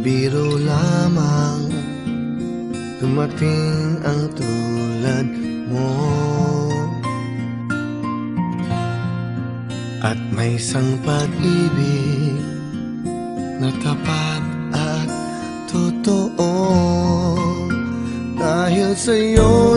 biro lamang dumating ang tulad mo. At may isang pag-ibig na tapat at totoo. Dahil sa'yo